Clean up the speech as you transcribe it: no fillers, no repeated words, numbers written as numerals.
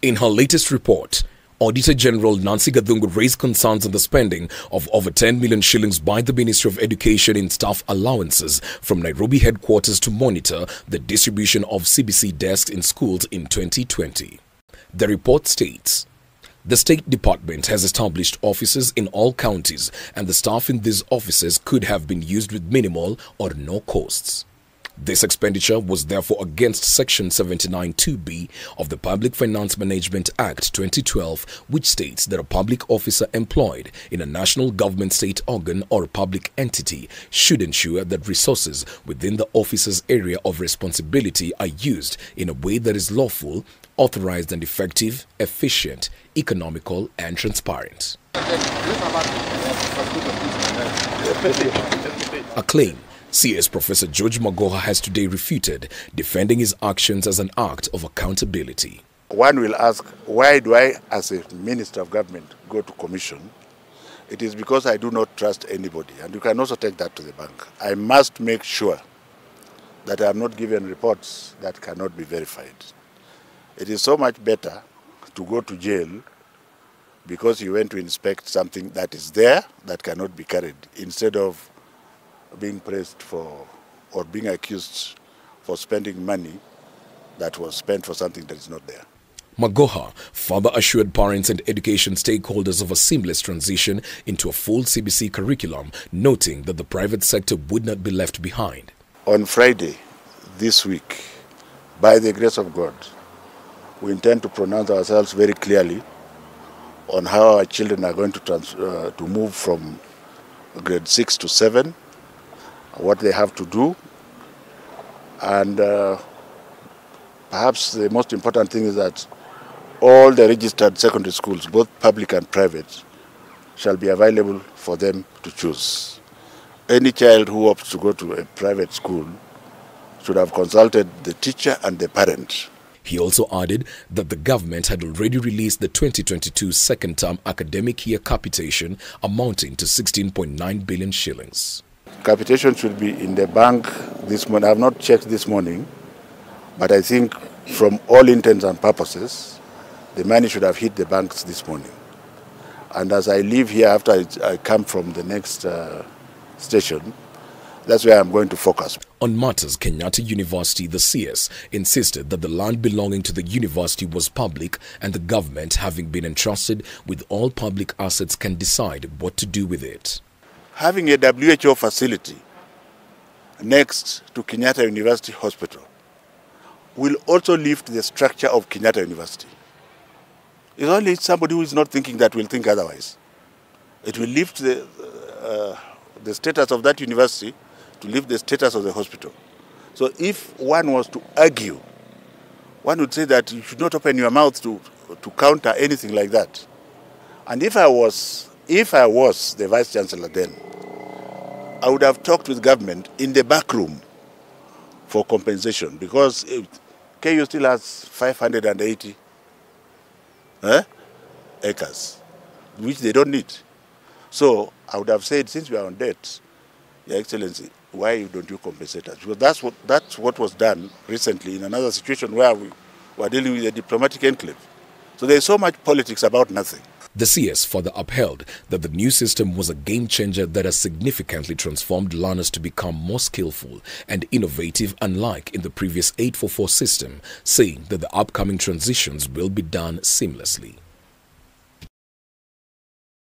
In her latest report, Auditor General Nancy Gathungu raised concerns on the spending of over 10 million shillings by the Ministry of Education in staff allowances from Nairobi headquarters to monitor the distribution of CBC desks in schools in 2020. The report states, the State Department has established offices in all counties and the staff in these offices could have been used with minimal or no costs. This expenditure was therefore against Section 79(2)(b) of the Public Finance Management Act 2012, which states that a public officer employed in a national government state organ or public entity should ensure that resources within the officer's area of responsibility are used in a way that is lawful, authorized and effective, efficient, economical and transparent. A claim CS Professor George Magoha has today refuted, defending his actions as an act of accountability. One will ask, why do I, as a Minister of Government, go to commission? It is because I do not trust anybody, and you can also take that to the bank. I must make sure that I am not given reports that cannot be verified. It is so much better to go to jail because you went to inspect something that is there that cannot be carried, instead of being praised for or being accused for spending money that was spent for something that is not there. Magoha further assured parents and education stakeholders of a seamless transition into a full CBC curriculum, noting that the private sector would not be left behind. On Friday this week, by the grace of God, we intend to pronounce ourselves very clearly on how our children are going to move from grade 6 to 7, what they have to do, and perhaps the most important thing is that all the registered secondary schools, both public and private, shall be available for them to choose. Any child who opts to go to a private school should have consulted the teacher and the parent. He also added that the government had already released the 2022 second-term academic year capitation amounting to 16.9 billion shillings. Capitation should be in the bank this morning. I have not checked this morning, but I think from all intents and purposes, the money should have hit the banks this morning. And as I leave here after I come from the next station, that's where I'm going to focus. On matters Kenyatta University, the CS insisted that the land belonging to the university was public and the government, having been entrusted with all public assets, can decide what to do with it. Having a WHO facility next to Kenyatta University Hospital will also lift the structure of Kenyatta University. It's only somebody who is not thinking that will think otherwise. It will lift the status of that university to lift the status of the hospital. So if one was to argue, one would say that you should not open your mouth to counter anything like that. And if I was the Vice Chancellor then, I would have talked with government in the back room for compensation, because KU still has 580 acres, which they don't need. So I would have said, since we are on debt, Your Excellency, why don't you compensate us? Because that's what was done recently in another situation where we were dealing with a diplomatic enclave. So there's so much politics about nothing. The CS further upheld that the new system was a game changer that has significantly transformed learners to become more skillful and innovative, unlike in the previous 844 system, saying that the upcoming transitions will be done seamlessly.